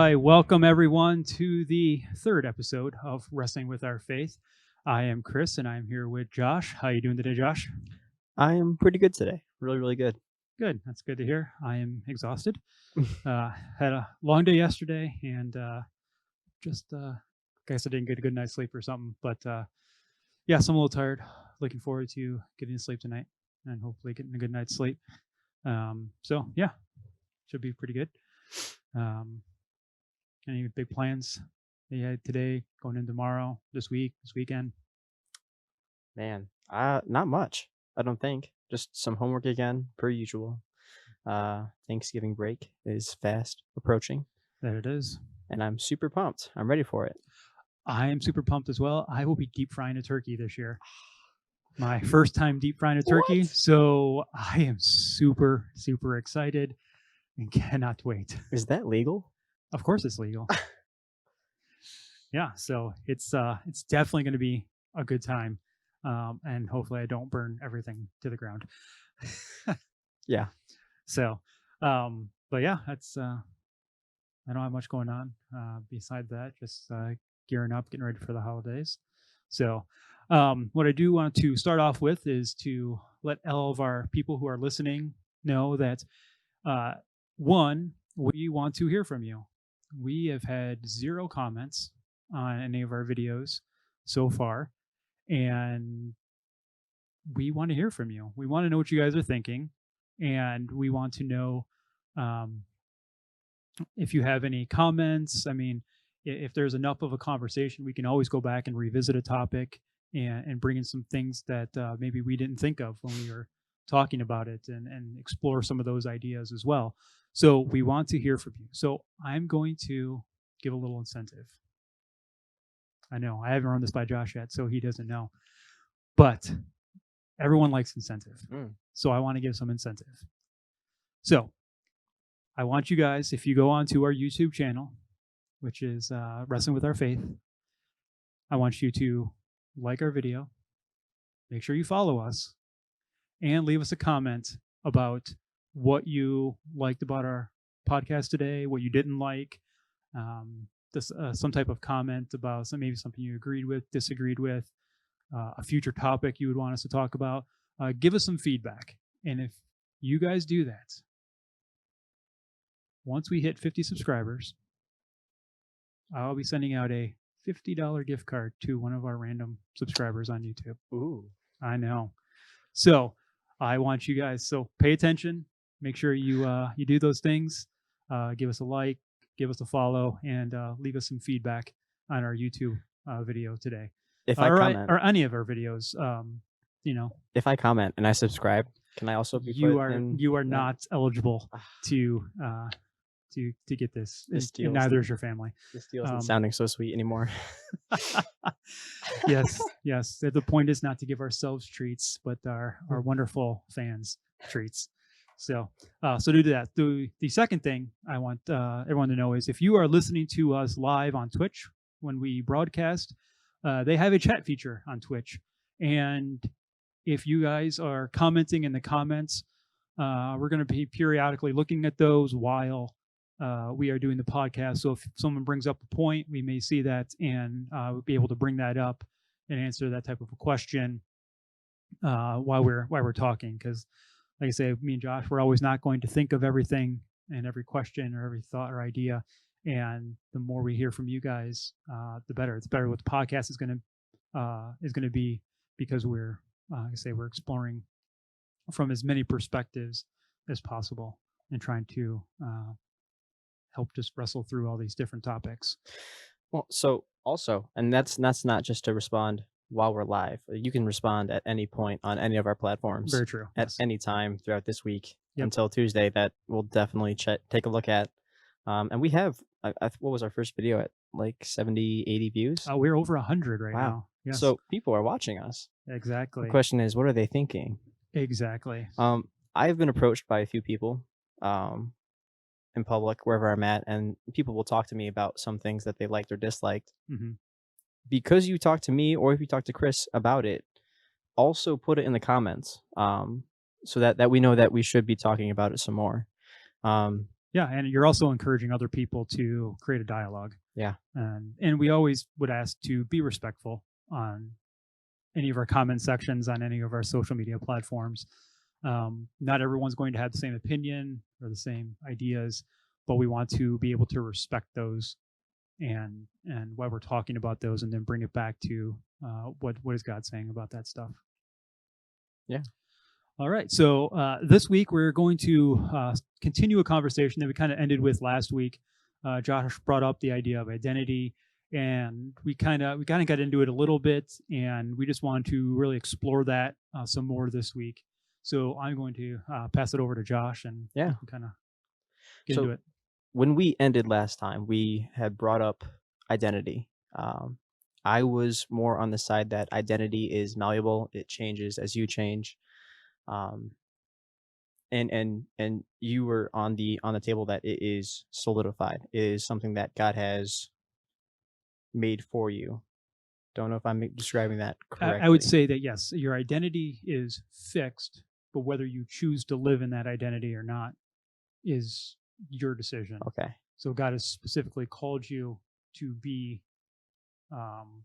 right, welcome everyone to the third episode of Wrestling with Our Faith. I am Chris, and I'm here with Josh. How you doing today, Josh? I am pretty good today. Really good. Good. That's good to hear. I am exhausted. Had a long day yesterday, and just guess I didn't get a good night's sleep or something. But yeah, so I'm a little tired. Looking forward to getting to sleep tonight, and hopefully getting a good night's sleep. So yeah, should be pretty good. Any big plans that you had today, going in tomorrow, this week, this weekend? Man, not much. I don't think. Just some homework again, per usual. Thanksgiving break is fast approaching, There it is. and I'm super pumped. I'm ready for it. I am super pumped as well. I will be deep frying a turkey this year. My first time deep frying a turkey. What? So I am super, super excited and cannot wait. Is that legal? Of course it's legal. Yeah, so it's definitely going to be a good time. And hopefully I don't burn everything to the ground. Yeah. So, but yeah, that's I don't have much going on beside that. Just gearing up, getting ready for the holidays. So, what I do want to start off with is to let all of our people who are listening know that one, we want to hear from you. We have had 0 comments on any of our videos so far, and we want to hear from you. We want to know what you guys are thinking, and we want to know if you have any comments. I mean, if there's enough of a conversation, we can always go back and revisit a topic and bring in some things that maybe we didn't think of when we were talking about it, and explore some of those ideas as well. So we want to hear from you. So I'm going to give a little incentive. I know I haven't run this by Josh yet, so he doesn't know. But everyone likes incentive. So I want to give some incentive. So I want you guys, if you go onto our YouTube channel, which is Wrestling with Our Faith, I want you to like our video, make sure you follow us, and leave us a comment about what you liked about our podcast today, what you didn't like, some type of comment about maybe something you agreed with, disagreed with, a future topic you would want us to talk about. Give us some feedback. And if you guys do that, once we hit 50 subscribers, I'll be sending out a $50 gift card to one of our random subscribers on YouTube. Ooh. I know. So I want you guys, so pay attention. Make sure you do those things. Give us a like, give us a follow, and leave us some feedback on our YouTube video today. If I comment, or any of our videos, if I comment and I subscribe, can I also be you put in? are not eligible to get this. This And neither is your family. This deal isn't sounding so sweet anymore. Yes. The point is not to give ourselves treats, but our wonderful fans treats. So do that. The second thing I want everyone to know is, if you are listening to us live on Twitch when we broadcast, they have a chat feature on Twitch, and if you guys are commenting in the comments, we're going to be periodically looking at those while we are doing the podcast. So if someone brings up a point, we may see that and we'll be able to bring that up and answer that type of a question while we're talking. Because, like I say, me and Josh, we're always not going to think of everything and every question or every thought or idea. And the more we hear from you guys, the better. It's better what the podcast is going to be, because we're like I say, we're exploring from as many perspectives as possible and trying to help just wrestle through all these different topics. Well, so also, and that's not just to respond while we're live. You can respond at any point on any of our platforms. Very true. At any time throughout this week. Yep. Until Tuesday. That we'll definitely take a look at. And we have, what was our first video at? Like 70, 80 views? We're over 100 right now. Yes. So people are watching us. Exactly. The question is, what are they thinking? Exactly. I've been approached by a few people in public, wherever I'm at, and people will talk to me about some things that they liked or disliked. Mm-hmm. Because you talk to me, or if you talk to Chris about it, also put it in the comments, so that we know that we should be talking about it some more. Yeah, and you're also encouraging other people to create a dialogue. Yeah. And we always would ask to be respectful on any of our comment sections on any of our social media platforms. Not everyone's going to have the same opinion or the same ideas, but we want to be able to respect those and why we're talking about those, and then bring it back to what is God saying about that stuff. Yeah. All right. So this week we're going to continue a conversation that we kind of ended with last week. Josh brought up the idea of identity, and we kind of got into it a little bit, and we just wanted to really explore that some more this week. So I'm going to pass it over to Josh, and Yeah. we can kind of get into So it. when we ended last time, we had brought up identity. I was more on the side that identity is malleable; it changes as you change. Um, and you were on the table that it is solidified. It is something that God has made for you. Don't know if I'm describing that I would correctly. say that yes, your identity is fixed, but whether you choose to live in that identity or not is your decision. Okay. So God has specifically called you to be um,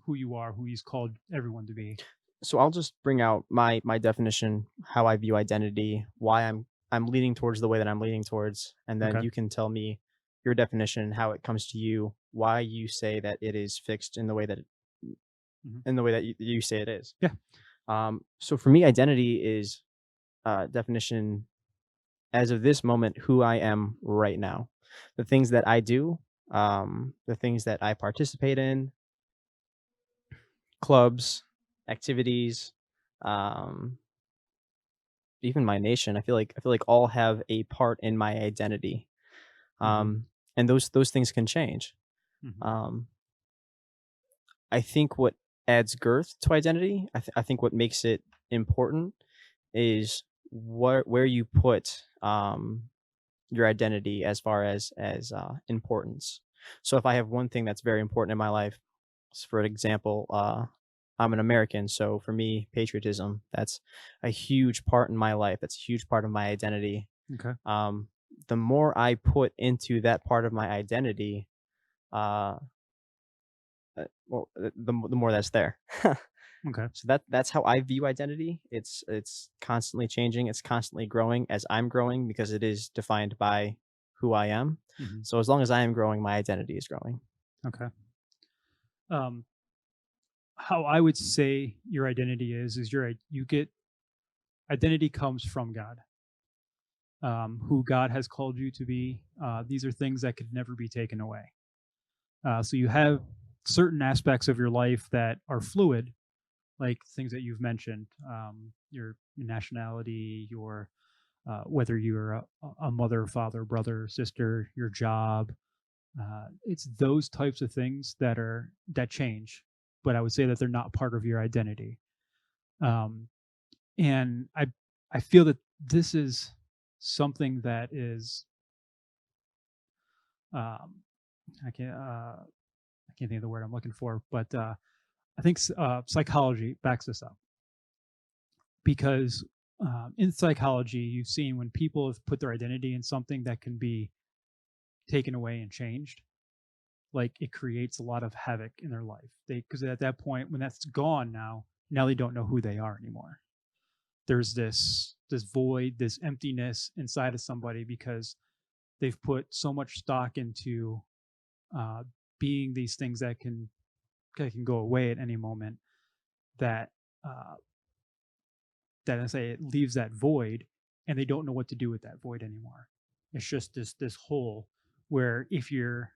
who you are, who He's called everyone to be. So I'll just bring out my definition, how I view identity, why I'm leaning towards the way that I'm leaning towards, and then Okay. you can tell me your definition, how it comes to you, why you say that it is fixed in the way that Hmm. you say it is. Yeah. So for me, identity is definition as of this moment who I am right now, the things that I do, the things that I participate in, clubs, activities, um, even my nation. I feel like all have a part in my identity, Hmm. um, and those things can change. Hmm. Um, I think what adds girth to identity, I think what makes it important is where you put your identity as far as importance. So if I have one thing that's very important in my life, for example, I'm an American, so for me, patriotism, that's a huge part in my life. That's a huge part of my identity. Okay. Um, the more I put into that part of my identity, uh, the more that's there. Okay. So that's how I view identity. It's constantly changing. It's constantly growing as I'm growing because it is defined by who I am. Hmm. So as long as I am growing, my identity is growing. Okay. Um, how I would say your identity is you get identity comes from God, who God has called you to be. These are things that could never be taken away. So you have certain aspects of your life that are fluid, like things that you've mentioned, your nationality, your whether you're a mother, father, brother, sister, your job. It's those types of things that change, but I would say that they're not part of your identity. Um, and I feel that this is something that is um, I can't I can't think of the word I'm looking for, but I think psychology backs this up because in psychology, you've seen when people have put their identity in something that can be taken away and changed, like it creates a lot of havoc in their life. Because at that point, when that's gone now they don't know who they are anymore. There's this void, this emptiness inside of somebody because they've put so much stock into uh, being these things that can go away at any moment that uh, that I say it leaves that void, and they don't know what to do with that void anymore. It's just this hole where if you're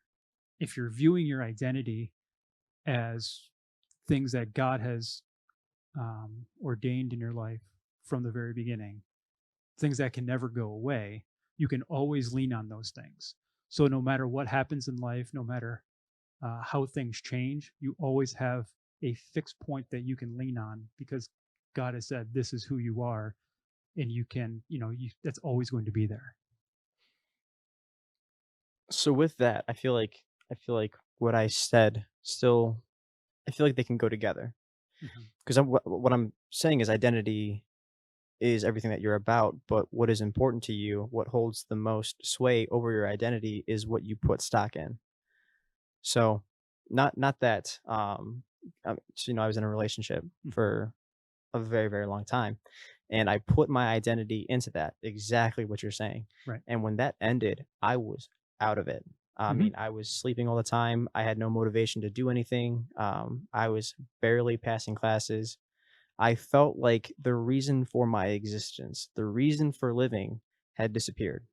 viewing your identity as things that God has ordained in your life from the very beginning, things that can never go away, you can always lean on those things. So no matter what happens in life, no matter how things change, you always have a fixed point that you can lean on because God has said this is who you are, and you can, that's always going to be there. So with that, I feel like what I said still I feel like they can go together Hmm. because what I'm saying is identity is everything that you're about, but what is important to you, what holds the most sway over your identity is what you put stock in. So not that so, I was in a relationship Mhm. for a very, very long time. And I put my identity into that, exactly what you're saying. Right. And when that ended, I was out of it. I Mhm. mean, I was sleeping all the time. I had no motivation to do anything. I was barely passing classes. I felt like the reason for my existence, the reason for living, had disappeared.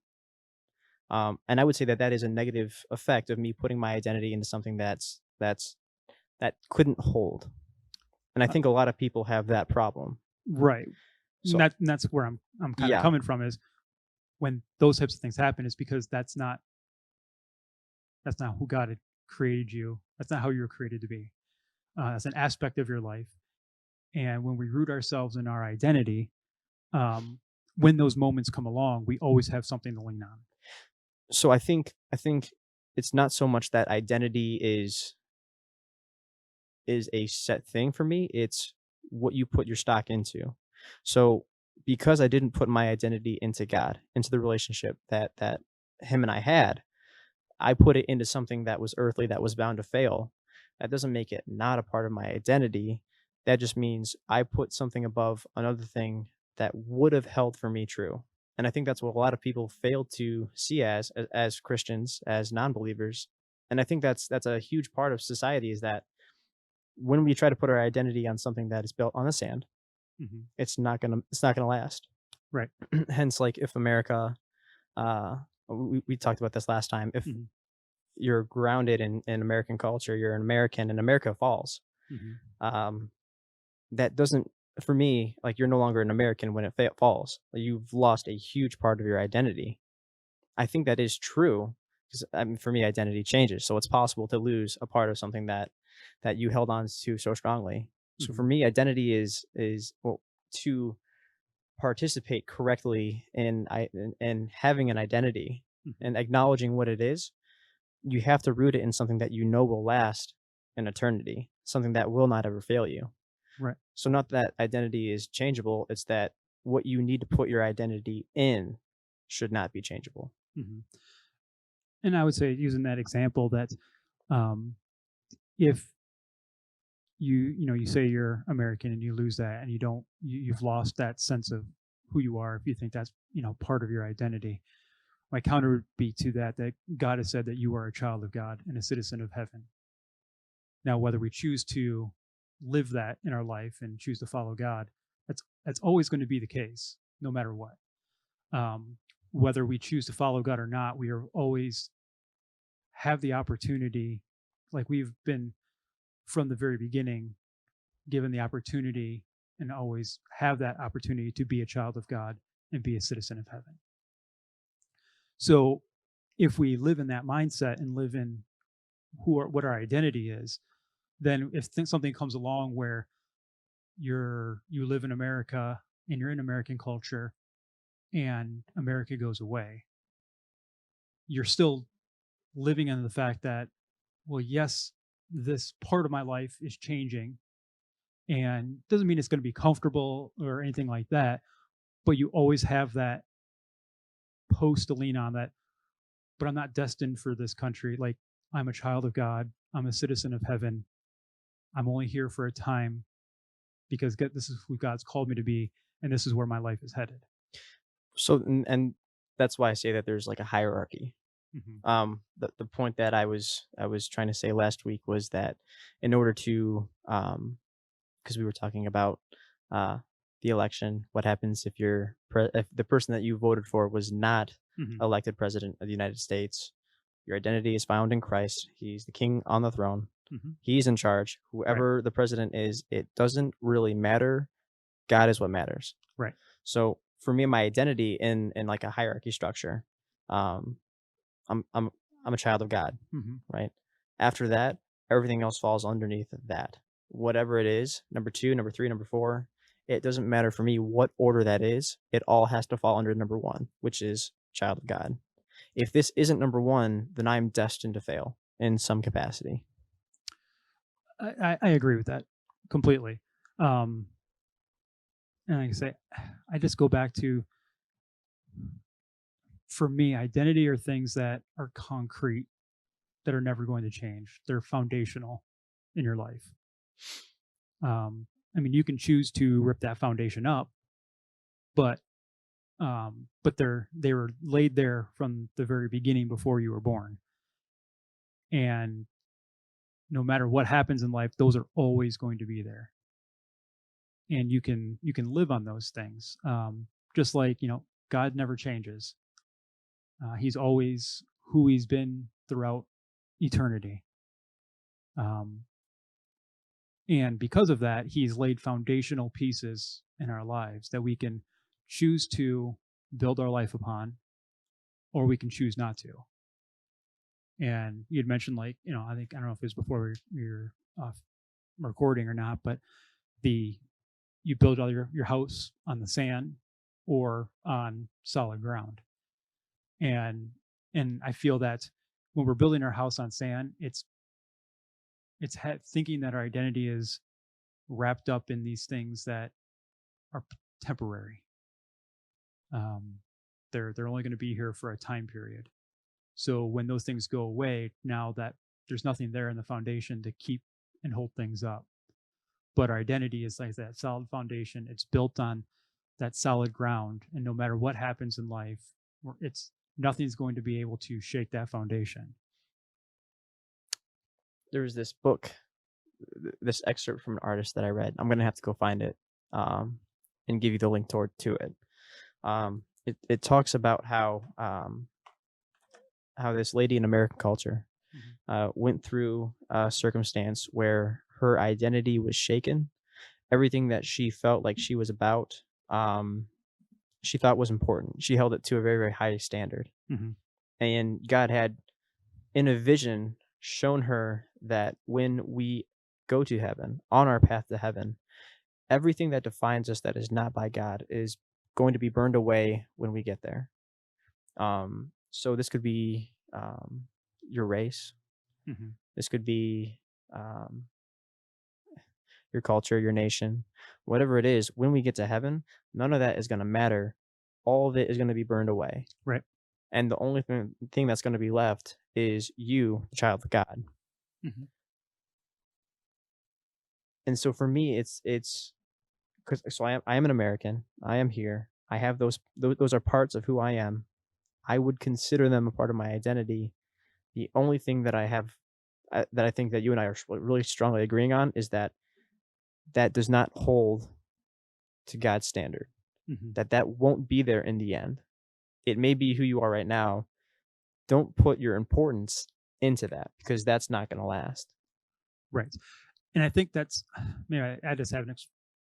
And I would say that that is a negative effect of me putting my identity into something that couldn't hold. And I Uh, think a lot of people have that problem. right. So And that's where I'm kind of yeah, coming from is when those types of things happen is because that's not who God had created you. That's not how you were created to be. That's an aspect of your life. And when we root ourselves in our identity, um, when those moments come along, we always have something to lean on. so I think it's not so much that identity is a set thing for me, it's what you put your stock into. So because I didn't put my identity into God, into the relationship that him and I had, I put it into something that was earthly, that was bound to fail. That doesn't make it not a part of my identity. That just means I put something above another thing that would have held for me true. And I think that's what a lot of people fail to see as Christians, as non-believers. And I think that's a huge part of society is that when we try to put our identity on something that is built on the sand, Hmm. it's not gonna last. Right. Hence, like if America, we talked about this last time. If Hmm. you're grounded in American culture, you're an American, and America falls. Hmm. Um, that doesn't, for me, like you're no longer an American when it falls. Like, you've lost a huge part of your identity. I think that is true because I mean, for me, identity changes. So it's possible to lose a part of something that you held on to so strongly. So for Hmm. me, identity is well, to participate correctly in having an identity Hmm. and acknowledging what it is. You have to root it in something that you know will last an eternity, something that will not ever fail you. Right. So not that identity is changeable, it's that what you need to put your identity in should not be changeable. Hmm. And I would say, using that example, that um, if you say you're American and you lose that, and you've lost that sense of who you are, if you think that's part of your identity, my counter would be to that God has said that you are a child of God and a citizen of heaven. Now, whether we choose to live that in our life and choose to follow God, that's always going to be the case, no matter what. Um, Whether we choose to follow God or not, we are always have the opportunity, like we've been from the very beginning, given the opportunity and always have that opportunity to be a child of God and be a citizen of heaven. So if we live in that mindset and live in what our identity is, then if something comes along where you live in America and you're in American culture and America goes away, you're still living in the fact that, well, yes, this part of my life is changing, and doesn't mean it's going to be comfortable or anything like that, but you always have that post to lean on, that, but I'm not destined for this country. Like, I'm a child of God, I'm a citizen of heaven, I'm only here for a time because this is who God's called me to be, and this is where my life is headed. So and that's why I say that there's like a hierarchy. Hmm. The point that I was trying to say last week was that in order to because we were talking about uh the election, what happens if if the person that you voted for was not Hmm. elected president of the United States. Your identity is found in Christ. He's the king on the throne. Hmm. He's in charge. Right. Whoever the president is, it doesn't really matter. God is what matters. Right. So for me, my identity in like a hierarchy structure, um, I'm I'm I'm a child of God, Hmm. right? After that, everything else falls underneath that. Whatever it is, number two, number three, number four, it doesn't matter for me what order that is. It all has to fall under number one, which is child of God. If this isn't number one, then I'm destined to fail in some capacity. I agree with that completely. Um, And like I say, I just go back to, for me, identity are things that are concrete, that are never going to change. They're foundational in your life. Um, I mean, you can choose to rip that foundation up, but they were laid there from the very beginning before you were born. And no matter what happens in life, those are always going to be there. And you can live on those things. Just like, God never changes. He's always who he's been throughout eternity. Um, and because of that, he's laid foundational pieces in our lives that we can choose to build our life upon, or we can choose not to. And you'd mentioned, like, I don't know if it was before we were off recording or not, but the you build all your house on the sand or on solid ground. And I feel that when we're building our house on sand, thinking that our identity is wrapped up in these things that are temporary. Um, they're only going to be here for a time period. So when those things go away, now that there's nothing there in the foundation to keep and hold things up. But our identity is like that solid foundation. It's built on that solid ground, and no matter what happens in life, it's nothing's going to be able to shake that foundation. There was this book, this excerpt from an artist that I read. I'm gonna have to go find it, and give you the link to it. It talks about how this lady in American culture went through a circumstance where her identity was shaken. Everything that she felt like she was about, she thought was important. She held it to a very, very high standard. Mm-hmm. And God had, in a vision, shown her that when we go to heaven, on our path to heaven, everything that defines us that is not by God is going to be burned away when we get there. So this could be your race. Mm-hmm. This could be your culture, your nation, whatever it is. When we get to heaven, none of that is going to matter. All of it is going to be burned away. Right. And the only thing that's going to be left is you, the child of God. Mm-hmm. And so for me, it's because I am an American. I am here. I have those are parts of who I am. I would consider them a part of my identity. The only thing that I have that I think that you and I are really strongly agreeing on is that does not hold to God's standard. Mm-hmm. That won't be there in the end. It may be who you are right now. Don't put your importance into that, because that's not going to last. Right. And I think that's, maybe I just haven't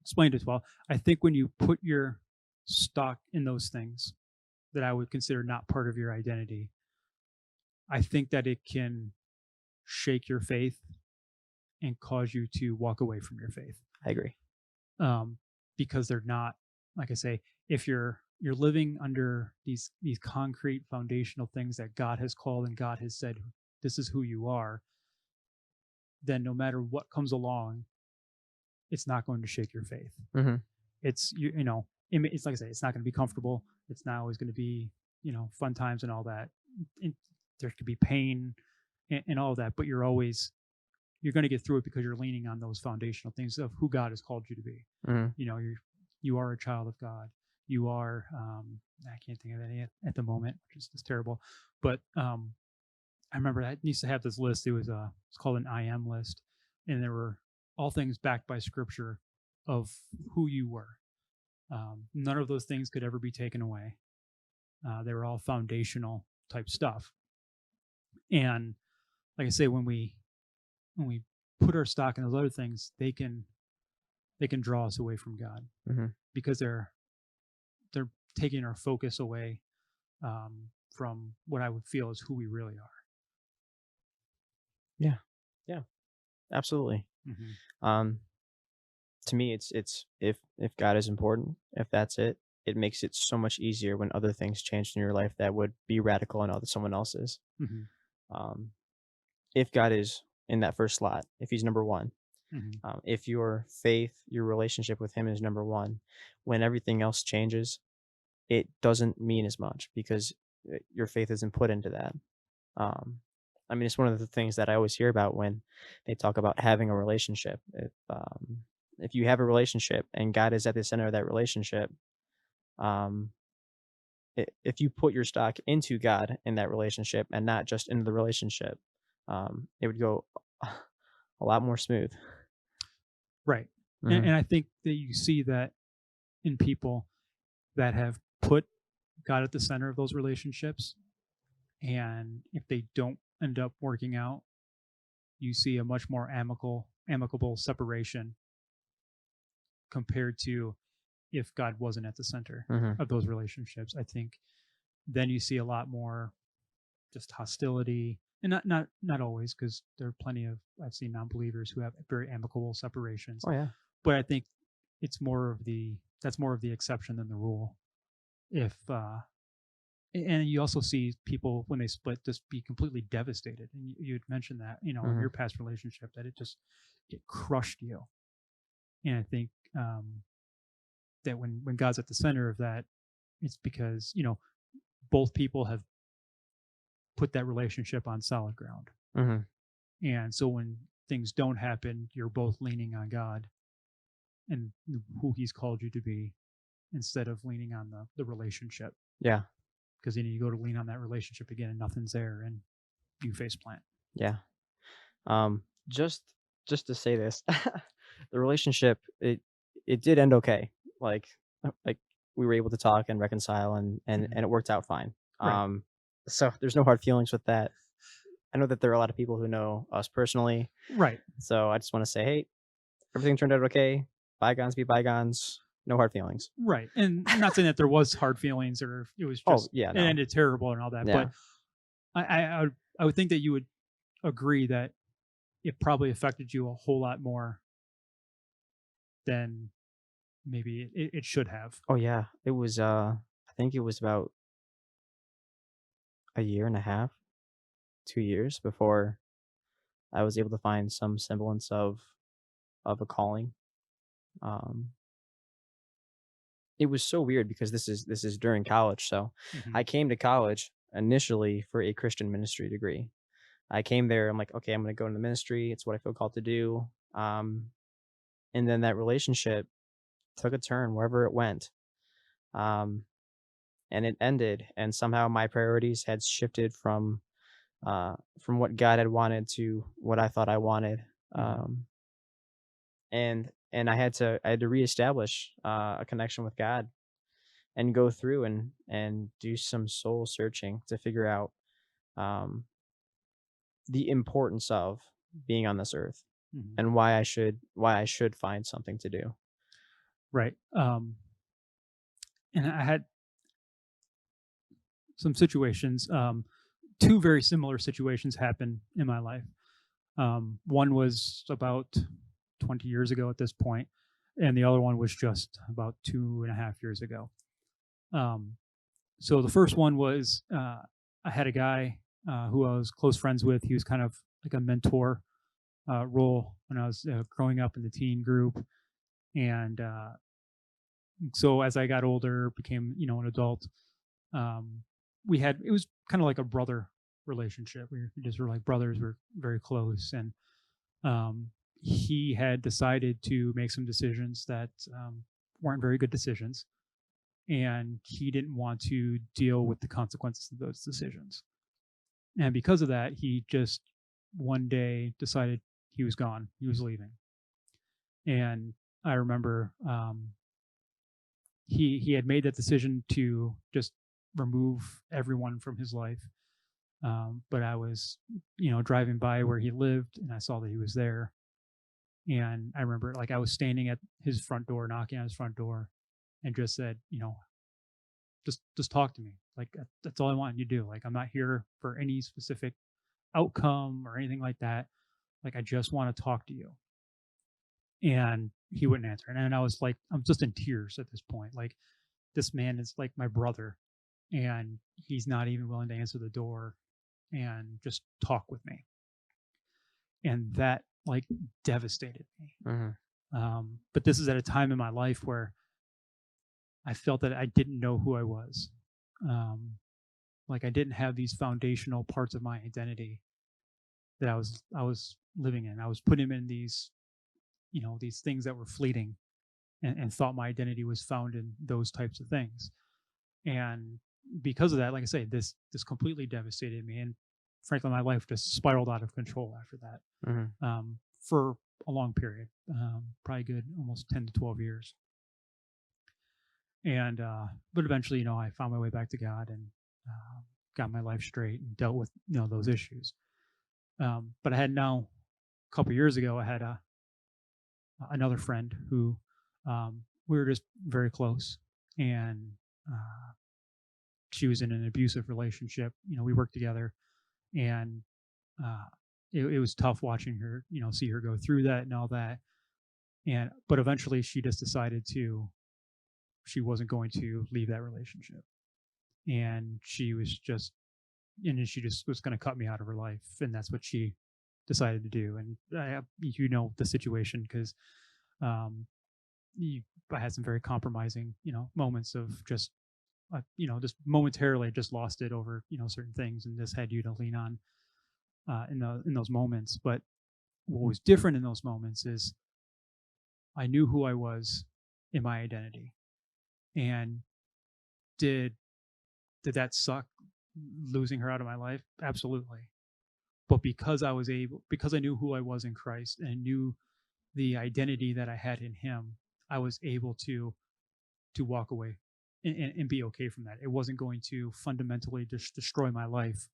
explained it well. I think when you put your stock in those things that I would consider not part of your identity, I think that it can shake your faith and cause you to walk away from your faith. I agree. Because they're not, like I say, if you're living under these concrete foundational things that God has called and God has said, this is who you are, then no matter what comes along, it's not going to shake your faith. Mm-hmm. It's it's like I say, it's not going to be comfortable. It's not always going to be fun times and all that. There could be pain and all of that, but you're going to get through it because you're leaning on those foundational things of who God has called you to be. Mm-hmm. You are a child of God. You are I can't think of any at the moment, which is just terrible. But I remember I used to have this list. It's called an I am list, and there were all things backed by Scripture of who you were. None of those things could ever be taken away. They were all foundational type stuff. And like I say, when we put our stock in those other things, they can draw us away from God, mm-hmm. because they're taking our focus away from what I would feel is who we really are. Yeah, absolutely. Mm-hmm. To me, it's if God is important, if that's it, it makes it so much easier when other things change in your life that would be radical in someone else's. Mm-hmm. If God is in that first slot, if he's number one, Mhm. If your faith, your relationship with Him is number one, when everything else changes, it doesn't mean as much because your faith isn't put into that. Um, I mean, it's one of the things that I always hear about when they talk about having a relationship. If you have a relationship and God is at the center of that relationship, um, if you put your stock into God in that relationship and not just into the relationship, it would go a lot more smooth. Right. Hmm. And I think that you see that in people that have put God at the center of those relationships. And if they don't end up working out, you see a much more amicable separation compared to if God wasn't at the center Hmm. of those relationships. I think then you see a lot more just hostility, and not always, because there are plenty of I've seen non-believers who have very amicable separations, Oh yeah. but I think it's more of the that's more of the exception than the rule. If and you also see people when they split just be completely devastated, and you had mentioned that in Hmm. your past relationship that it crushed you. And I think that when God's at the center of that, it's because both people have put that relationship on solid ground. Hmm. And so when things don't happen, you're both leaning on God and who He's called you to be instead of leaning on the relationship. Yeah. Because then you go to lean on that relationship again and nothing's there and you face plant. Yeah. Um, just just to say this, the relationship it did end okay. Like like we were able to talk and reconcile Mhm. and it worked out fine. Right. So there's no hard feelings with that. I know that there are a lot of people who know us personally, Right. so I just want to say, hey, everything turned out okay. Bygones be bygones. No hard feelings. Right. And I'm not saying that there was hard feelings or it was Oh just yeah, it no, ended terrible and all that, but yeah, I would think that you would agree that it probably affected you a whole lot more than maybe it should have. oh yeah. It was I think it was about a year and a half, 2 years before I was able to find some semblance of a calling. Um, it was so weird because this is during college. So Hmm. I came to college initially for a Christian ministry degree. I came there. I'm like, okay, I'm going to go into the ministry. It's what I feel called to do. Um, and then that relationship took a turn wherever it went, um, and it ended. And somehow my priorities had shifted from what God had wanted to what I thought I wanted. Hmm. Um, and I had to reestablish a connection with God and go through and do some soul searching to figure out um, the importance of being on this earth Hmm. and why I should find something to do. Right. And I had some situations, two very similar situations happen in my life. One was about 20 years ago at this point, and the other one was just about 2.5 years ago. Um, so the first one was I had a guy who I was close friends with. He was kind of like a mentor role when I was growing up in the teen group, and so as I got older, became an adult, um, it was kind of like a brother relationship. We just were like brothers. We're very close, and um, he had decided to make some decisions that weren't very good decisions, and he didn't want to deal with the consequences of those decisions. And because of that, he just one day decided he was gone. He was leaving, and I remember he had made that decision to just remove everyone from his life. But I was, driving by where he lived, and I saw that he was there. And I remember, like, I was standing at his front door, knocking on his front door, and just said, just talk to me. Like that's all I want you to do. Like I'm not here for any specific outcome or anything like that. Like I just want to talk to you. And he wouldn't answer. And then I was like, I'm just in tears at this point. Like this man is like my brother, and he's not even willing to answer the door and just talk with me. And that like devastated me. Hmm. But this is at a time in my life where I felt that I didn't know who I was. Um, like I didn't have these foundational parts of my identity that I was living in. I was putting in these, these things that were fleeting, and thought my identity was found in those types of things. And because of that, like I say, this completely devastated me. And frankly, my life just spiraled out of control after that, Hmm. for a long period, probably good almost 10 to 12 years. And but eventually, I found my way back to God, and got my life straight and dealt with those issues. But I had now a couple years ago, I had another friend who, we were just very close, and uh, she was in an abusive relationship. We worked together, and uh, it was tough watching her, see her go through that and all that. And but eventually, she just decided she wasn't going to leave that relationship, and she just was going to cut me out of her life, and that's what she decided to do. And the situation, because um, I had some very compromising, moments of just, just momentarily just lost it over, certain things, and just had you to lean on, in those moments. But what was different in those moments is I knew who I was in my identity. And did did that suck, losing her out of my life? Absolutely. But because I knew who I was in Christ, and knew the identity that I had in Him, I was able to walk away, and be okay from that. It wasn't going to fundamentally just destroy my life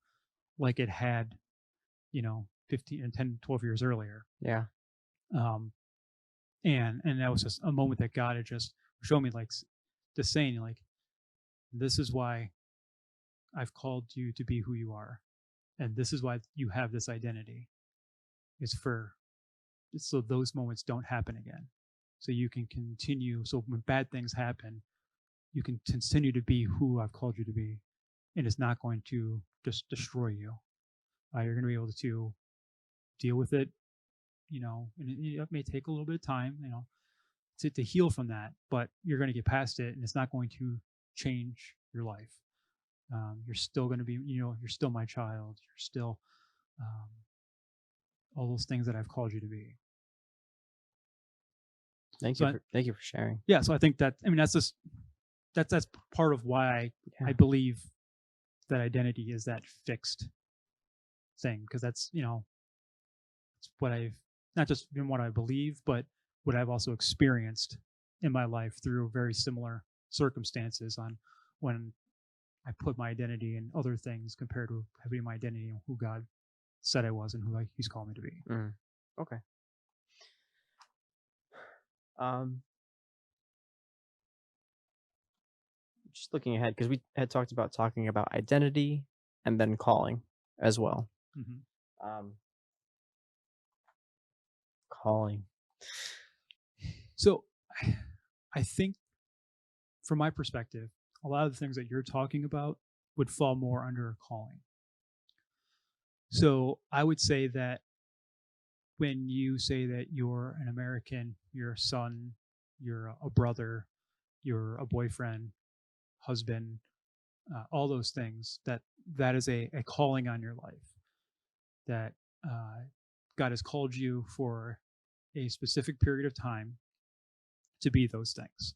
like it had, 15 and 10, 12 years earlier. Yeah. Um, and that was just a moment that God had just shown me, like, just saying, like, this is why I've called you to be who you are, and this is why you have this identity, is for so those moments don't happen again, so you can continue, so when bad things happen, you can continue to be who I've called you to be, and it's not going to just destroy you. You're going to be able to deal with it, and it may take a little bit of time, to heal from that, but you're going to get past it, and it's not going to change your life. You're still going to be, you're still my child. You're still, um, all those things that I've called you to be. So Thank you for sharing. yeah, so I think that, I mean, that's part of why I Yeah. believe that identity is that fixed thing, because that's, it's what I've not just been what I believe, but what I've also experienced in my life through very similar circumstances, on when I put my identity in other things compared to having my identity in who God said I was and who He's called me to be. Mm. Okay. Um, just looking ahead, because we had talked about talking about identity and then calling as well. Hmm. Um, calling. So I think, from my perspective, a lot of the things that you're talking about would fall more under a calling. So I would say that when you say that you're an American, you're a son, you're a brother, you're a boyfriend, husband, all those things, that is a calling on your life, that uh, God has called you for a specific period of time to be those things.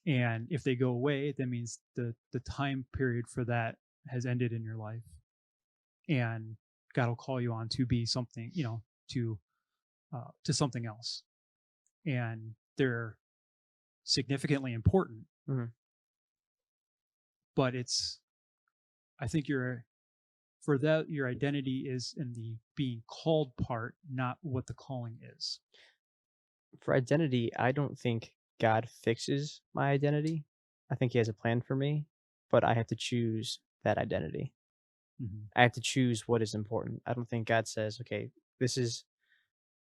And if they go away, that means the time period for that has ended in your life, and God will call you on to be something, to something else, and they're significantly important. Mhm. But it's, I think for that, your identity is in the being called part, not what the calling is. For identity, I don't think God fixes my identity. I think He has a plan for me, but I have to choose that identity. Hmm. I have to choose what is important. I don't think God says, "Okay, this is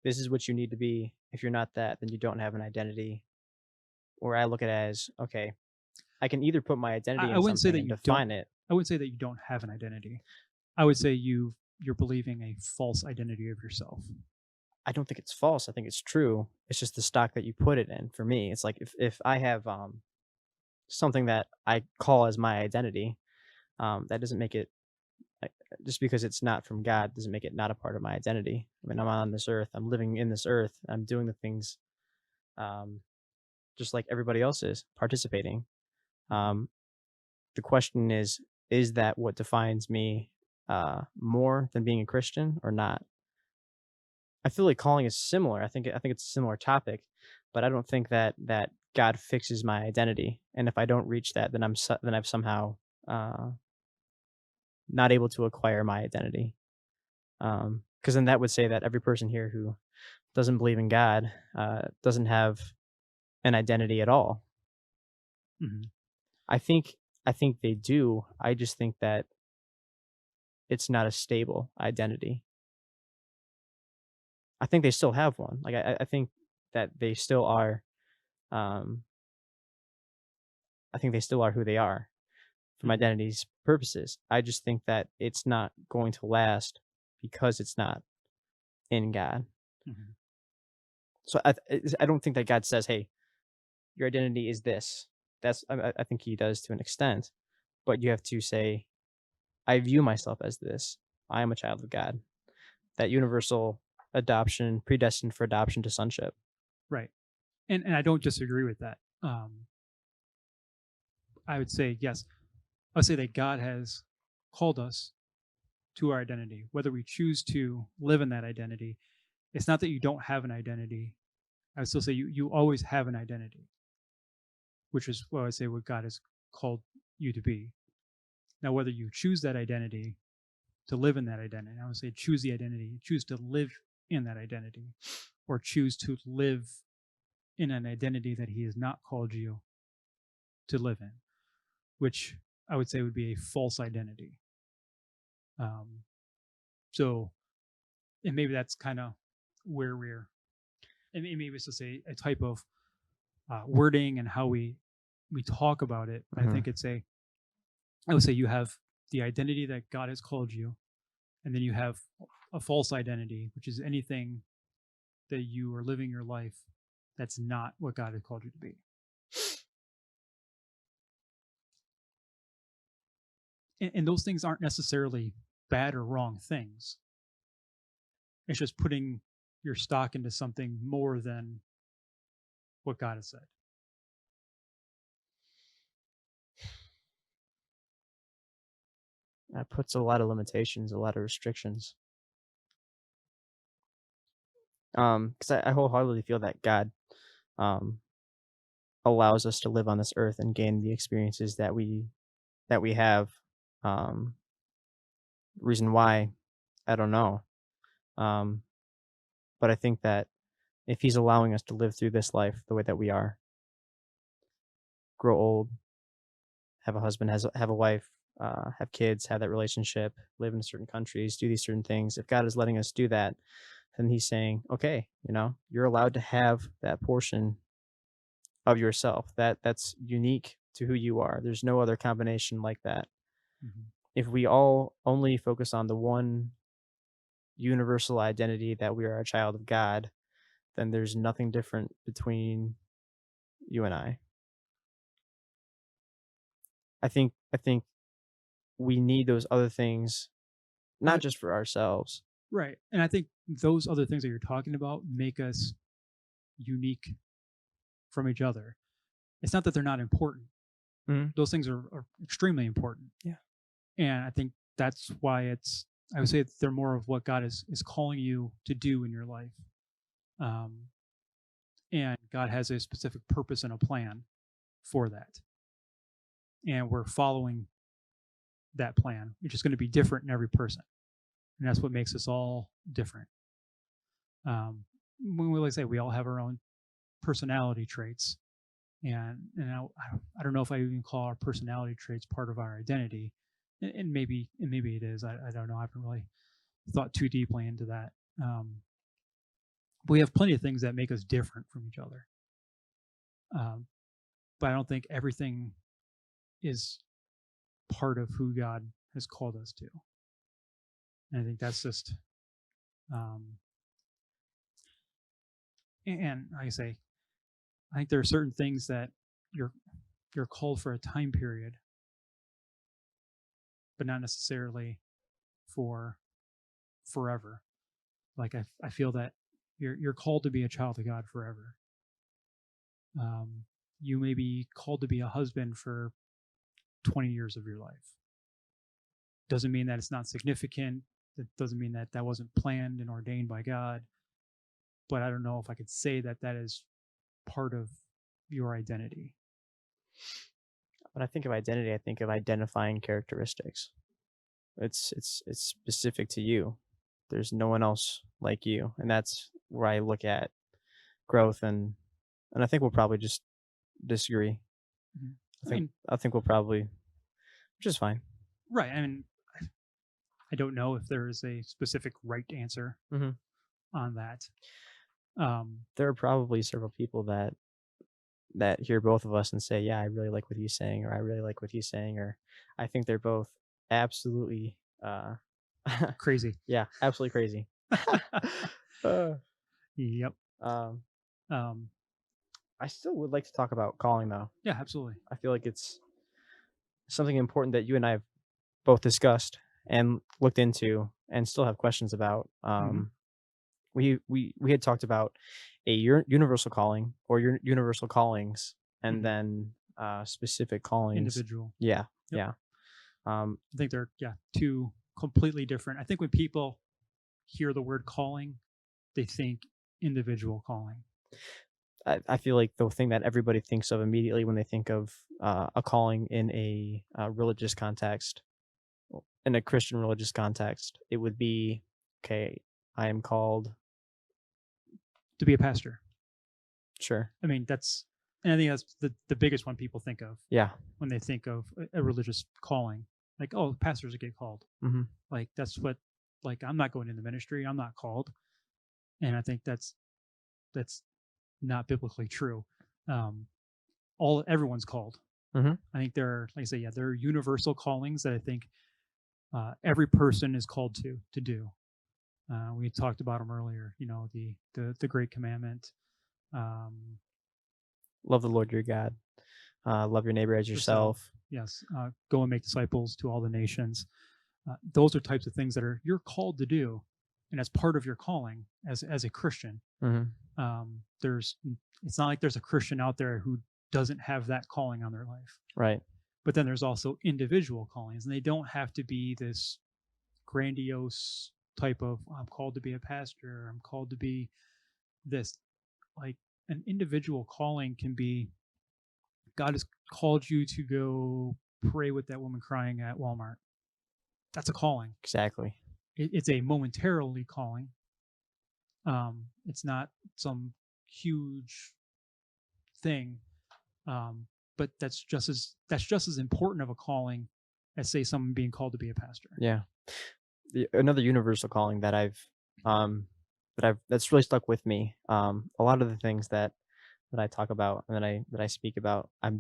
this is what you need to be. If you're not that, then you don't have an identity." Or I look at it as, okay, I can either put my identity I in wouldn't say something that and you don't. define it. I wouldn't say that you don't have an identity. I would say you're believing a false identity of yourself. I don't think it's false. I think it's true. It's just the stock that you put it in. For me, it's like if I have something that I call as my identity, that doesn't make it like, just because it's not from God doesn't make it not a part of my identity. I mean, I'm on this earth. I'm living in this earth. I'm doing the things um, just like everybody else is participating. Um, the question is that what defines me more than being a Christian or not? I feel like calling is similar. I think it's a similar topic, but I don't think that God fixes my identity. And if I don't reach that, then then I've somehow uh, not able to acquire my identity. Because then that would say that every person here who doesn't believe in God doesn't have an identity at all. Hmm. I think I think they do. I just think that it's not a stable identity. I think they still have one. Like I think that they still are. Um, I think they still are who they are from Hmm. identity's purposes. I just think that it's not going to last because it's not in God. Hmm. So I don't think that God says, "Hey, your identity is this." I think He does to an extent, but you have to say, "I view myself as this. I am a child of God." That universal adoption, predestined for adoption to sonship. Right. And I don't disagree with that. I would say yes. I would say that God has called us to our identity, whether we choose to live in that identity. It's not that you don't have an identity. I would still say you always have an identity, which is what I would say what God has called you to be. Now, whether you choose that identity to live in that identity, I would say choose the identity, choose to live in that identity, or choose to live in an identity that He has not called you to live in, which I would say would be a false identity. Um, so, and maybe that's kind of where and maybe it's just a type of wording and how we talk about it. I Mhm. think I would say you have the identity that God has called you, and then you have a false identity, which is anything that you are living your life that's not what God has called you to be. And those things aren't necessarily bad or wrong things. It's just putting your stock into something more than what God has said. That puts a lot of limitations, a lot of restrictions. 'Cause I wholeheartedly feel that God, um, allows us to live on this earth and gain the experiences that we have. Um, reason why, I don't know. Um, but I think that if He's allowing us to live through this life the way that we are, grow old, have a husband, have a wife, have kids, have that relationship, live in certain countries, do these certain things. If God is letting us do that, then He's saying, okay, you're allowed to have that portion of yourself that's unique to who you are. There's no other combination like that. Mhm. If we all only focus on the one universal identity that we are a child of God, then there's nothing different between you and I. I think we need those other things, not I, just for ourselves. right. And I think those other things that you're talking about make us unique from each other. It's not that they're not important. Mhm. Those things are extremely important. Yeah. And I think that's why I would say they're more of what God is calling you to do in your life. Um, and God has a specific purpose and a plan for that. And we're following that plan, which is going to be different in every person. And that's what makes us all different. When we like say we all have our own personality traits, and I don't know if I even call our personality traits part of our identity, and maybe it is. I don't know. I haven't really thought too deeply into that. But we have plenty of things that make us different from each other. Um, but I don't think everything is part of who God has called us to. And I think that's just um, And like I say, I think there are certain things that you're you're called for a time period, but not necessarily for forever. Like I feel that you're called to be a child of God forever. Um, you may be called to be a husband for 20 years of your life. Doesn't mean that it's not significant. It doesn't mean that that wasn't planned and ordained by God. But I don't know if I could say that that is part of your identity. When I think of identity, I think of identifying characteristics. It's specific to you. There's no one else like you, and that's where I look at growth. And I think we'll probably just disagree. Mhm. I I think mean, I think we'll probably, which is fine. right. I mean, I don't know if there is a specific right answer hmm on that. Um, There are probably several people that hear both of us and say, "Yeah, I really like what he's saying," or "I really like what he's saying," or "I think they're both absolutely, crazy. yeah, absolutely crazy." Uh, Yep. um, Um, I still would like to talk about calling though. yeah, absolutely. I feel like it's something important that you and I have both discussed and looked into and still have questions about. Hmm. We had talked about a universal calling or universal callings, and Hmm. then specific callings. Individual. Yeah, Yep. yeah. Um, I think they're two completely different. I think when people hear the word calling, they think individual calling. I feel like the thing that everybody thinks of immediately when they think of a calling in a religious context, in a Christian religious context, it would be, okay, I am called. To be a pastor. Sure. I mean, and I think that's the biggest one people think of Yeah. when they think of a religious calling. Like, oh, pastors get called. hmm Like that's what. Like I'm not going into ministry. I'm not called, and I think that's not biblically true. Um, everyone's called. hmm I think there are, like I say, there are universal callings that I think every person is called to do. We talked about them earlier. The Great Commandment. Um, Love the Lord your God. Love your neighbor as yourself. yourself. Yes. Go and make disciples to all the nations. Those are types of things that you're called to do, and as part of your calling as a Christian. hmm There's It's not like there's a Christian out there who doesn't have that calling on their life. Right. But then there's also individual callings, and they don't have to be this grandiose type of I'm called to be a pastor, I'm called to be this. Like an individual calling can be God has called you to go pray with that woman crying at Walmart. That's a calling. Exactly. It's a momentarily calling. It's not some huge thing, um, but that's just as important of a calling as say someone being called to be a pastor. Yeah. Another universal calling that's really stuck with me. A lot of the things that I talk about and that I speak about, I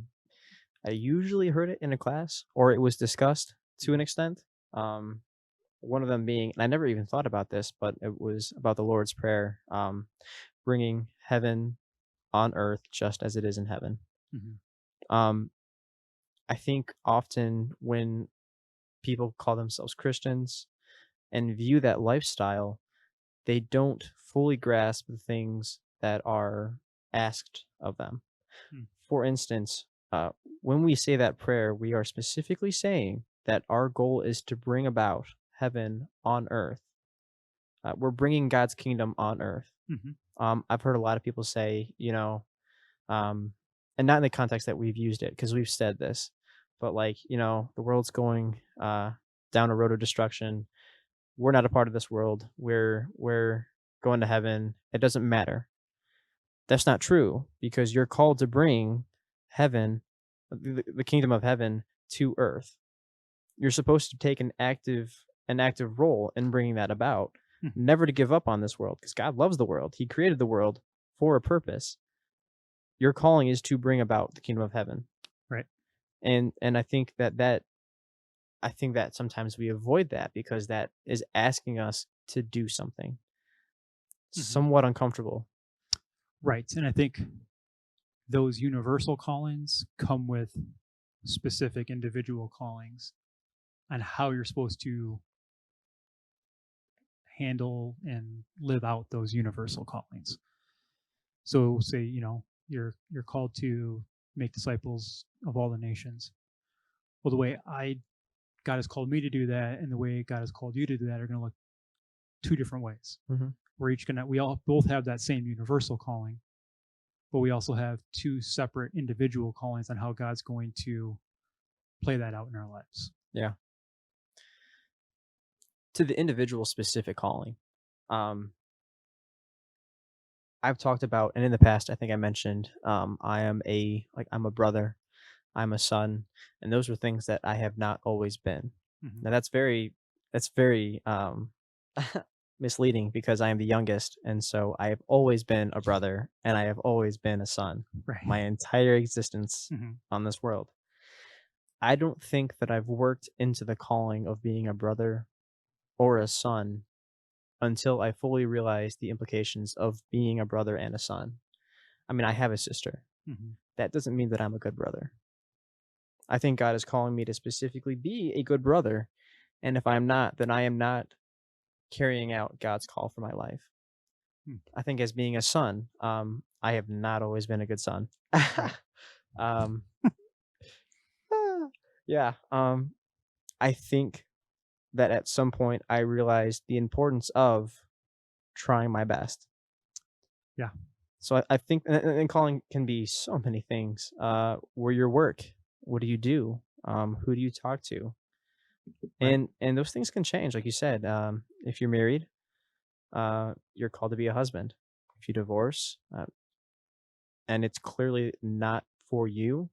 usually heard it in a class or it was discussed to an extent. Um, one of them being, and I never even thought about this, but it was about the Lord's Prayer, bringing heaven on earth just as it is in heaven. Hmm. Um, I think often when people call themselves Christians and view that lifestyle, they don't fully grasp the things that are asked of them. Hmm. For instance, when we say that prayer, we are specifically saying that our goal is to bring about heaven on earth. We're bringing God's kingdom on earth. Hmm. I've heard a lot of people say, um, and not in the context that we've used it because we've said this, but like, the world's going down a road of destruction. We're not a part of this world. We're going to heaven. It doesn't matter. That's not true because you're called to bring heaven, the kingdom of heaven to earth. You're supposed to take an active role in bringing that about. Hmm. Never to give up on this world because God loves the world. He created the world for a purpose. Your calling is to bring about the kingdom of heaven. Right. And I think that sometimes we avoid that because that is asking us to do something Hmm. somewhat uncomfortable. Right. And I think those universal callings come with specific individual callings on how you're supposed to handle and live out those universal callings. So say, you're called to make disciples of all the nations. Well, the way I God has called me to do that and the way God has called you to do that are going to look two different ways. Hmm. We all both have that same universal calling, but we also have two separate individual callings on how God's going to play that out in our lives. Yeah. To the individual specific calling, um, I've talked about, and in the past, I think I mentioned, I'm a brother, I'm a son, and those are things that I have not always been. Mm-hmm. Now that's very misleading because I am the youngest, and so I have always been a brother and I have always been a son my Right. entire existence Mm-hmm. on this world. I don't think that I've worked into the calling of being a brother or a son until I fully realized the implications of being a brother and a son. I mean, I have a sister. Mm-hmm. That doesn't mean that I'm a good brother. I think God is calling me to specifically be a good brother. And if I'm not, then I am not carrying out God's call for my life. I think as being a son, I have not always been a good son. Right. um, yeah. I think that at some point I realized the importance of trying my best. Yeah. So I think, and calling can be so many things. Where your work, what do you do? Who do you talk to? Right. And those things can change, like you said. If you're married, you're called to be a husband. If you divorce, and it's clearly not for you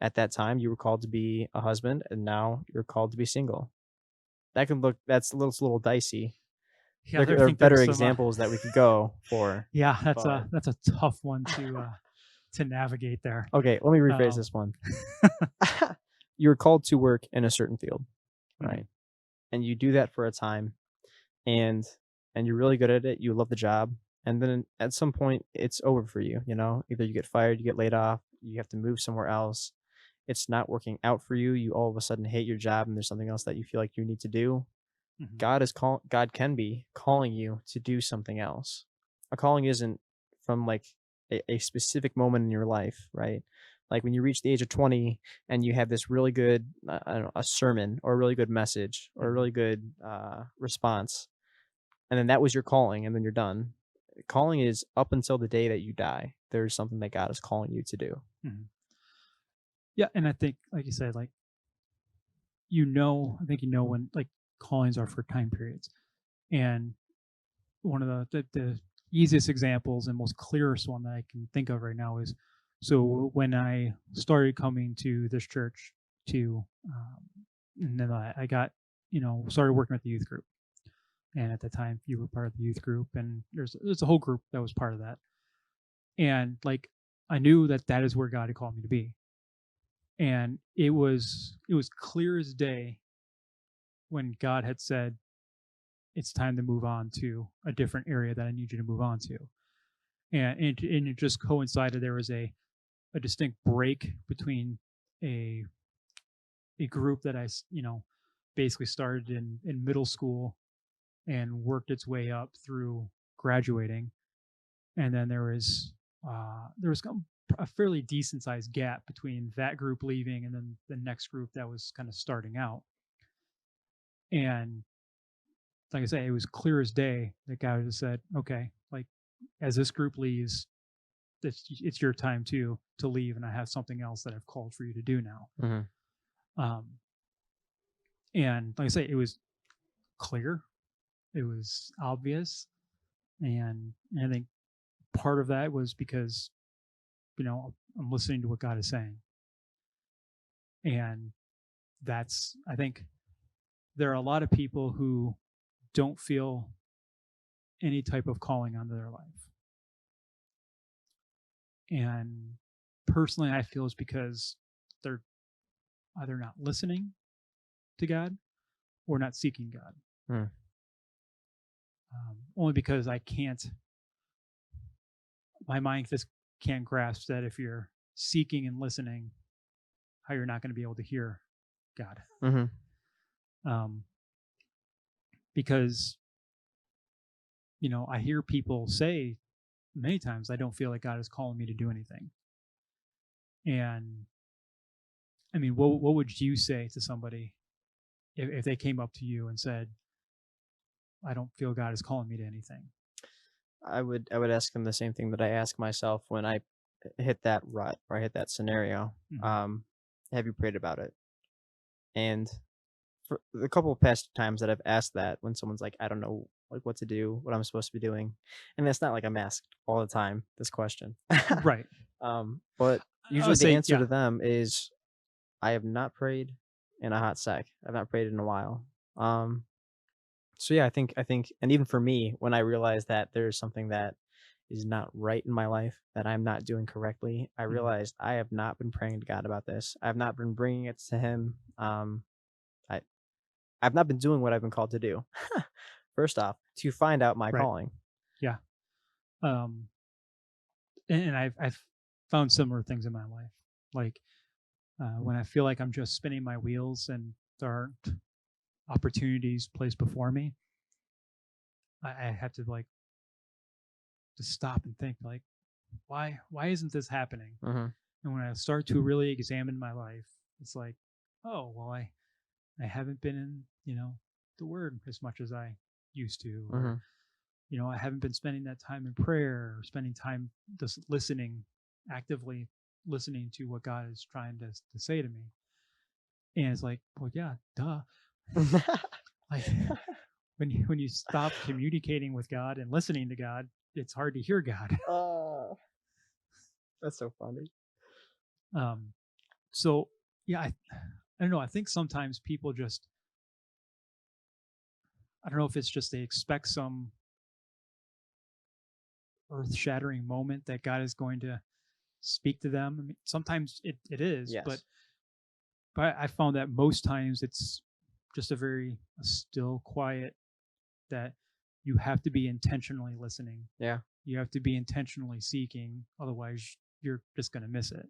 at that time, you were called to be a husband, and now you're called to be single. That's a little dicey. Yeah. There I are think there's better some. Examples that we could go for, Yeah. but That's a tough one to navigate there. okay, let me rephrase Um, this one. You're called to work in a certain field, mhm. right? And you do that for a time, and you're really good at it. You love the job, and then at some point, it's over for you. Either you get fired, you get laid off, you have to move somewhere else. It's not working out for you. You all of a sudden hate your job, and there's something else that you feel like you need to do. Mhm. God can be calling you to do something else. A calling isn't from like a specific moment in your life, right? Like when you reach the age of 20 and you have this really good, I don't know, a sermon or a really good message or a Mhm. really good response, and then that was your calling, and then you're done. Calling is up until the day that you die. There's something that God is calling you to do. Mhm. Yeah, and I think, like you said, like I think when like callings are for time periods, and one of the easiest examples and most clearest one that I can think of right now is so when I started coming to this church to, and then I got started working with the youth group, and at the time you were part of the youth group, and there's a whole group that was part of that, and like I knew that is where God had called me to be, and it was clear as day when God had said it's time to move on to a different area that I need you to move on to. And it just coincided. There was a distinct break between a a group that basically started in middle school and worked its way up through graduating, and then there was a fairly decent sized gap between that group leaving and then the next group that was kind of starting out. And like I say, it was clear as day that God just said, okay, like as this group leaves, it's your time to leave, and I have something else that I've called for you to do now. Hmm. Um, and like I say, it was clear, it was obvious, and I think part of that was because I'm listening to what God is saying, and I think there are a lot of people who don't feel any type of calling onto their life, and personally, I feel it's because they're either not listening to God or not seeking God. Hmm. Only because I can't my mind just can't grasp that if you're seeking and listening, how you're not going to be able to hear God. Mm-hmm. Um, because, I hear people say many times, I don't feel like God is calling me to do anything. And I mean, what would you say to somebody if they came up to you and said, I don't feel God is calling me to anything? I would ask them the same thing that I ask myself when I hit that rut or I hit that scenario. Hmm. Have you prayed about it? And for the couple of past times that I've asked that, when someone's like, I don't know like what to do, what I'm supposed to be doing, and it's not like I'm asked all the time this question. Right. But I usually would the say, answer yeah. to them is I have not prayed in a hot sec. I've not prayed in a while. Um, so yeah, I think, and even for me, when I realize that there's something that is not right in my life that I'm not doing correctly, I Mhm. realized I have not been praying to God about this. I have not been bringing it to Him. I I've not been doing what I've been called to do. First off, to find out my Right. calling. Yeah. Um, and I've found similar things in my life. Like when I feel like I'm just spinning my wheels and there aren't opportunities placed before me, I have to like just stop and think like, why isn't this happening? Hmm. And when I start to really examine my life, it's like, oh well, I haven't been in the Word as much as I used to, or Hmm. I haven't been spending that time in prayer, or spending time just listening, actively listening to what God is trying to say to me. And it's like, well, yeah, duh. Like when you stop communicating with God and listening to God, it's hard to hear God. Oh, that's so funny. Um, so yeah, I don't know. I think sometimes people just, I don't know if it's just they expect some earth shattering moment that God is going to speak to them. I mean, sometimes it is, but Yes. I found that most times it's just a still quiet that you have to be intentionally listening. Yeah. You have to be intentionally seeking. Otherwise, you're just going to miss it.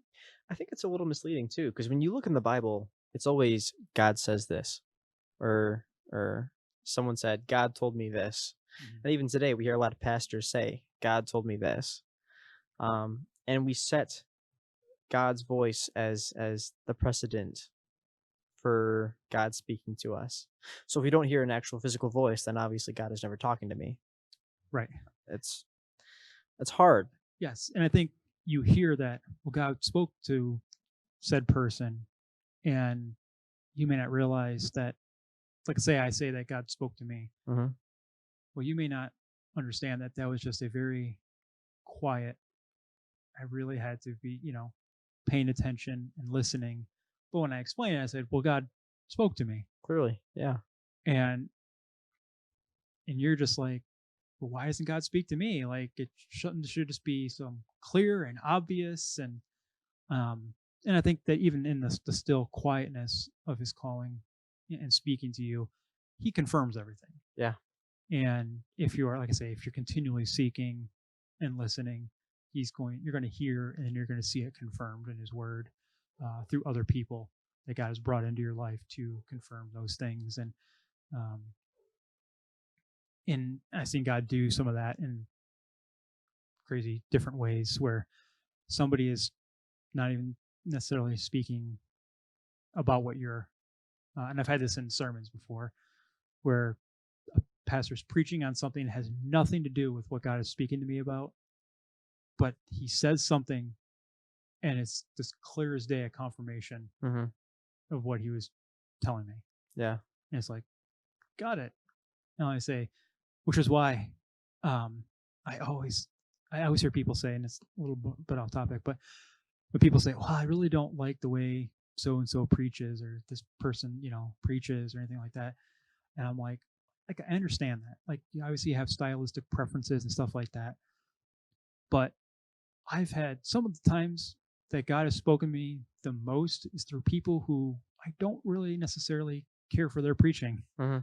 I think it's a little misleading too, because when you look in the Bible, it's always God says this, or someone said God told me this, Mhm. and even today we hear a lot of pastors say God told me this, and we set God's voice as the precedent for God speaking to us. So if we don't hear an actual physical voice, then obviously God is never talking to me. Right. It's it's hard. Yes. And I think you hear that, well, God spoke to said person, and you may not realize that, like, say, I say that God spoke to me. Hmm. Well, you may not understand that that was just a very quiet, I really had to be, paying attention and listening. But when I explained it, I said, well, God spoke to me. Clearly, yeah. And you're just like, well, why doesn't God speak to me? Like it should just be some clear and obvious. Um and I think that even in the still quietness of his calling and speaking to you, he confirms everything. Yeah. And if you are, like I say, if you're continually seeking and listening, you're going to hear and you're going to see it confirmed in his word through other people that God has brought into your life to confirm those things. Um, and I've seen God do some of that in crazy different ways where somebody is not even necessarily speaking about what you're, and I've had this in sermons before where a pastor's preaching on something that has nothing to do with what God is speaking to me about, but he says something and it's just clear as day a confirmation Hmm. of what he was telling me. Yeah. And it's like, got it. And I say, which is why um, I always I always hear people say, and it's a little bit off topic, but when people say, well, I really don't like the way so and so preaches or this person, preaches or anything like that. And I'm like I understand that. Like you obviously have stylistic preferences and stuff like that. But I've had some of the times that God has spoken to me the most is through people who I don't really necessarily care for their preaching. Hmm.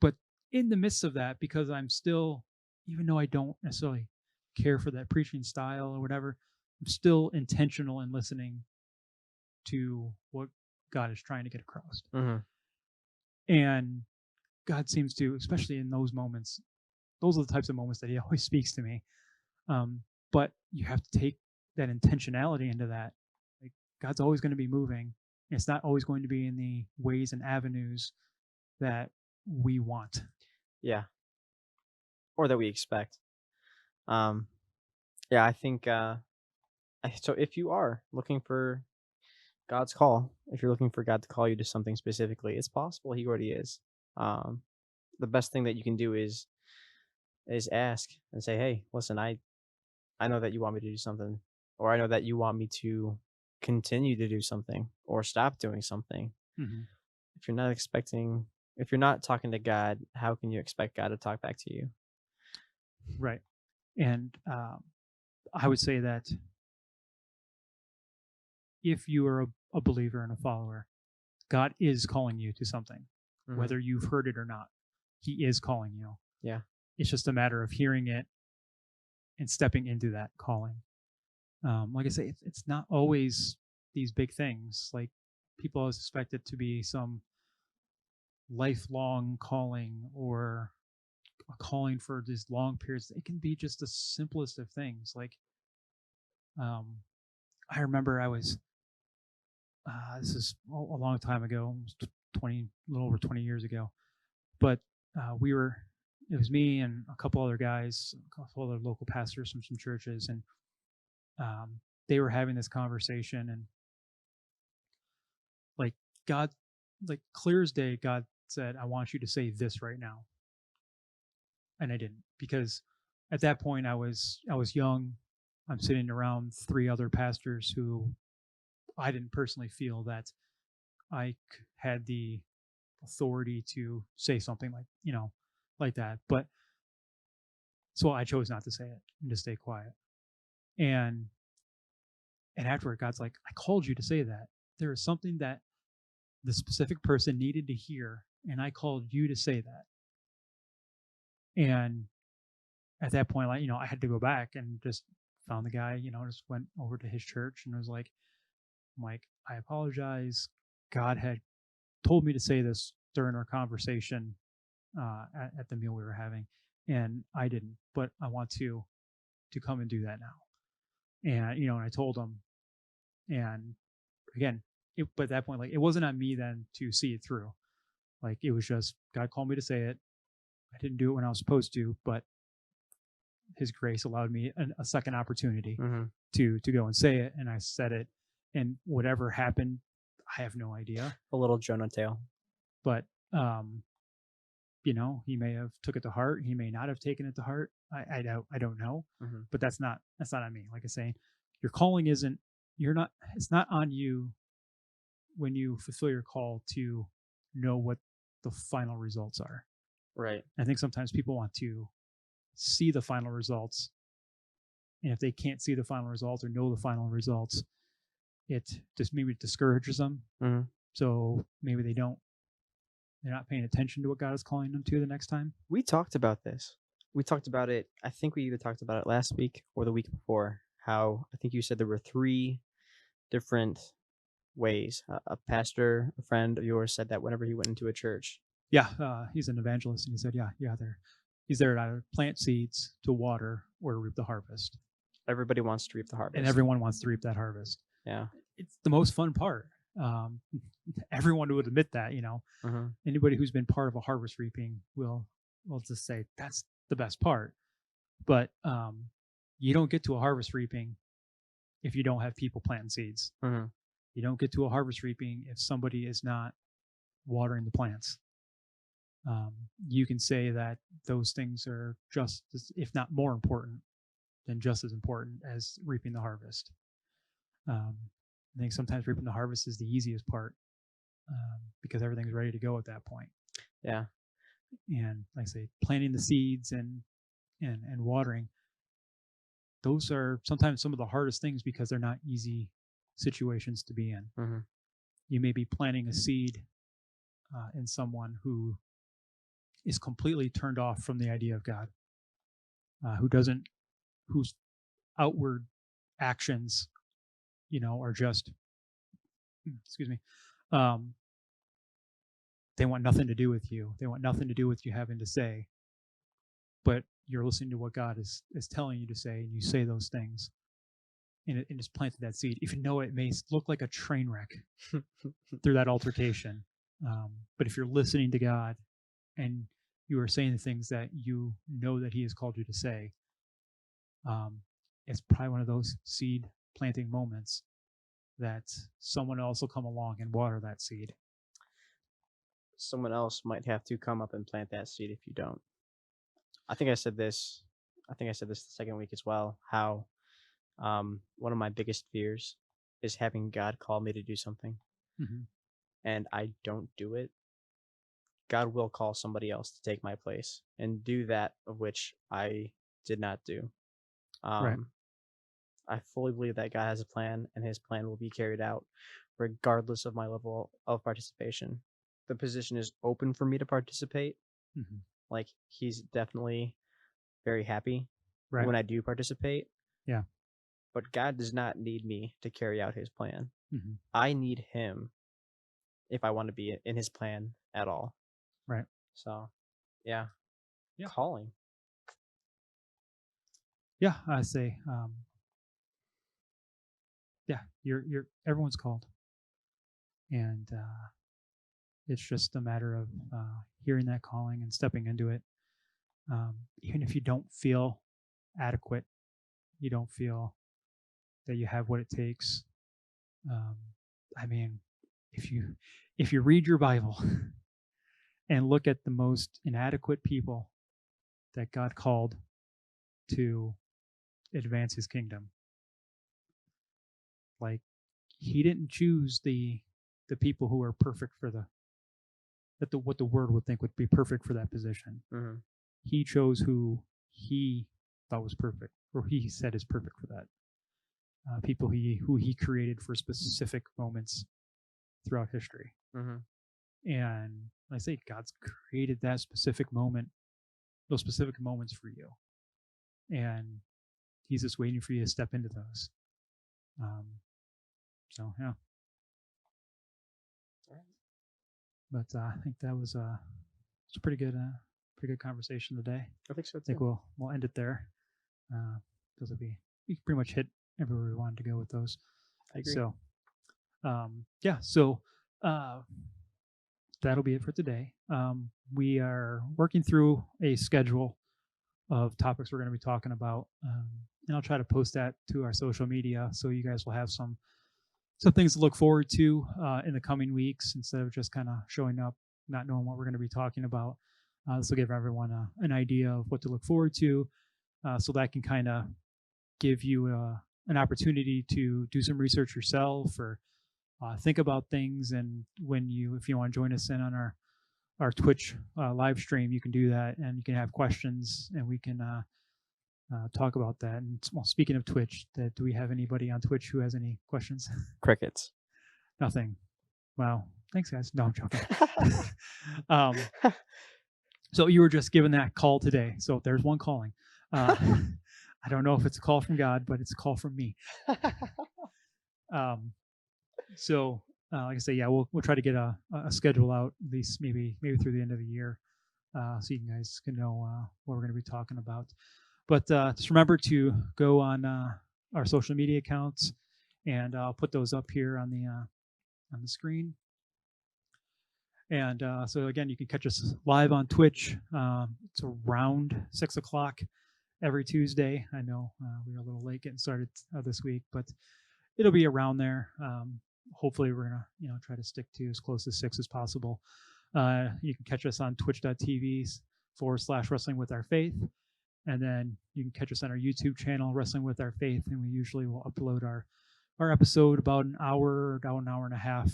But in the midst of that, because I'm still, even though I don't necessarily care for that preaching style or whatever, I'm still intentional in listening to what God is trying to get across. Mm-hmm. And God seems to, especially in those moments, those are the types of moments that He always speaks to me. But you have to take that intentionality into that. Like, God's always going to be moving. It's not always going to be in the ways and avenues that we want. Yeah. Or that we expect. Yeah, I think so if you are looking for God's call, if you're looking for God to call you to something specifically, it's possible He already is. The best thing that you can do is ask and say, "Hey, listen, I know that you want me to do something, or I know that you want me to continue to do something or stop doing something." Mm-hmm. If you're not talking to God, how can you expect God to talk back to you? Right. And I would say that if you are a believer and a follower, God is calling you to something, Mhm. whether you've heard it or not. He is calling you. Yeah. It's just a matter of hearing it and stepping into that calling. Like I say, it's not always these big things. Like, people always expect it to be some lifelong calling or a calling for these long periods. It can be just the simplest of things. Like, um, I remember I was this is a long time ago, almost 20, a little over 20 years ago. But it was me and a couple other guys, a couple other local pastors from some churches, and they were having this conversation. And like, God, like clear as day, God said, "I want you to say this right now," and I didn't, because at that point I was young. I'm sitting around three other pastors who I didn't personally feel that I had the authority to say something like, like that. But so I chose not to say it and to stay quiet. And afterward, God's like, "I called you to say that. There is something that the specific person needed to hear, and I called you to say that." And at that point, like, I had to go back and just found the guy, just went over to his church and was like, I'm like, "I apologize. God had told me to say this during our conversation at the meal we were having, and I didn't, but I want to come and do that now." And and I told him, and again, but at that point, like, it wasn't on me then to see it through. Like, it was just God called me to say it. I didn't do it when I was supposed to, but His grace allowed me a second opportunity Mm-hmm. to go and say it, and I said it. And whatever happened, I have no idea. A little Jonah tale. But He may have took it to heart. He may not have taken it to heart. I don't know. Mm-hmm. But that's not on me. Like I say, your calling isn't. You're not. It's not on you when you fulfill your call to know what the final results are. Right. I think sometimes people want to see the final results, and if they can't see the final results or know the final results, it just maybe discourages them. Mm-hmm. So maybe they're not paying attention to what God is calling them to the next time. We talked about this. We talked about it. I think we either talked about it last week or the week before. How I think you said there were 3 different ways. A pastor, a friend of yours, said that whenever he went into a church. Yeah, he's an evangelist, and he said, he's there to either plant seeds, to water, or to reap the harvest. Everybody wants to reap the harvest. And everyone wants to reap that harvest. Yeah. It's the most fun part. Everyone would admit that. Mm-hmm. Anybody who's been part of a harvest reaping will just say that's the best part. But you don't get to a harvest reaping if you don't have people planting seeds. Mm-hmm. You don't get to a harvest reaping if somebody is not watering the plants. You can say that those things are just as, if not more important, than just as important as reaping the harvest. I think sometimes reaping the harvest is the easiest part because everything's ready to go at that point. Yeah. And like I say, planting the seeds and watering, those are sometimes some of the hardest things because they're not easy situations to be in. Mm-hmm. You may be planting a seed in someone who is completely turned off from the idea of God, who doesn't whose outward actions, are just, excuse me, um, they want nothing to do with you. They want nothing to do with you having to say, but you're listening to what God is telling you to say, and you say those things, and just planted that seed. Even though it may look like a train wreck through that altercation, but if you're listening to God and you are saying the things that you know that He has called you to say, it's probably one of those seed planting moments that someone else will come along and water that seed. Someone else might have to come up and plant that seed if you don't. I think I said this the second week as well, how one of my biggest fears is having God call me to do something Mm-hmm. and I don't do it. God will call somebody else to take my place and do that of which I did not do. Right. I fully believe that God has a plan and his plan will be carried out regardless of my level of participation. The position is open for me to participate. Mm-hmm. Like, he's definitely very happy Right. when I do participate. Yeah. But God does not need me to carry out his plan. Mm-hmm. I need him if I want to be in his plan at all. Right. So, yeah. Yeah. Calling. Yeah, I say, yeah, everyone's called, and it's just a matter of hearing that calling and stepping into it. Even if you don't feel adequate, you don't feel that you have what it takes. I mean, if you read your Bible and look at the most inadequate people that God called to advance His kingdom, like, He didn't choose the people who are perfect for what the Word would think would be perfect for that position. Mm-hmm. He chose who He thought was perfect, or He said is perfect for that. People who He created for specific moments throughout history. Mm-hmm. And I say God's created that specific moment, those specific moments for you, and He's just waiting for you to step into those. So yeah. But I think that was it's a pretty good conversation today. I think so too. I think we'll end it there. Those will be, we pretty much hit everywhere we wanted to go with those. I agree. So yeah, so that'll be it for today. We are working through a schedule of topics we're going to be talking about, and I'll try to post that to our social media so you guys will have some things to look forward to in the coming weeks instead of just kind of showing up not knowing what we're going to be talking about. This will give everyone an idea of what to look forward to, so that can kind of give you an opportunity to do some research yourself, or think about things. And if you want to join us in on our Twitch live stream, you can do that, and you can have questions, and we can talk about that. And well, speaking of Twitch, do we have anybody on Twitch who has any questions? Crickets. Nothing. Wow. Thanks, guys. No, I'm joking. So you were just given that call today. So there's one calling. I don't know if it's a call from God, but it's a call from me. So like I say, yeah, we'll try to get a schedule out, at least maybe through the end of the year, so you guys can know what we're going to be talking about. But just remember to go on our social media accounts, and I'll put those up here on the screen. And so again, you can catch us live on Twitch. It's around 6 o'clock every Tuesday. I know we were a little late getting started this week, but it'll be around there. Hopefully we're gonna try to stick to as close to 6 as possible. You can catch us on twitch.tv/wrestling with our faith. And then you can catch us on our YouTube channel, Wrestling with Our Faith, and we usually will upload our episode about an hour and a half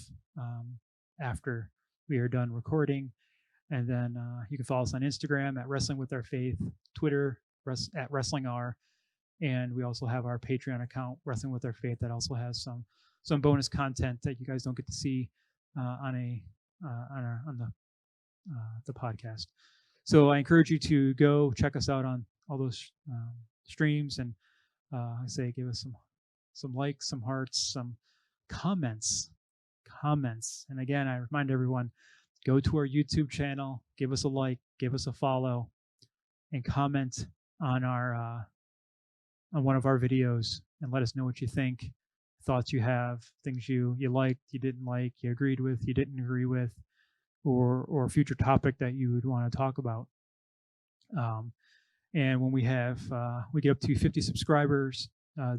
after we are done recording. And then you can follow us on Instagram at Wrestling with Our Faith, Twitter at WrestlingR, and we also have our Patreon account, Wrestling with Our Faith, that also has some bonus content that you guys don't get to see on the podcast. So I encourage you to go check us out on all those streams, and I say give us some likes, some hearts, some comments, And again, I remind everyone, go to our YouTube channel, give us a like, give us a follow, and comment on our on one of our videos, and let us know what you think, thoughts you have, things you liked, you didn't like, you agreed with, you didn't agree with, or a future topic that you would want to talk about. And when we have we get up to 50 subscribers,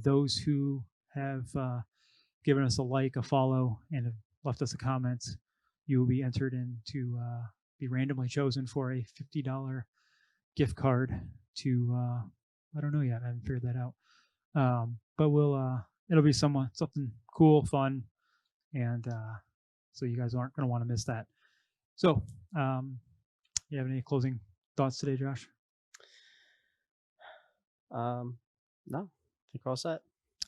those who have given us a like, a follow, and have left us a comment, you will be entered in to be randomly chosen for a $50 gift card to I don't know yet. I haven't figured that out. But it'll be something cool, fun, and so you guys aren't going to want to miss that. So, you have any closing thoughts today, Josh? No, I think we're all set.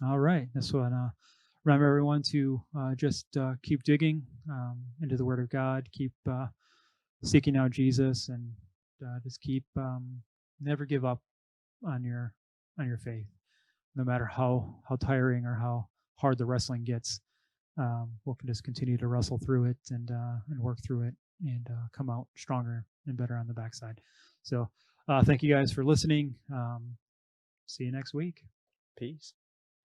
All right. That's what. Remember, everyone, to just keep digging into the Word of God. Keep seeking out Jesus, and just keep never give up on your faith, no matter how tiring or how hard the wrestling gets. We'll just continue to wrestle through it and work through it, and come out stronger and better on the backside. So, thank you guys for listening. See you next week. Peace.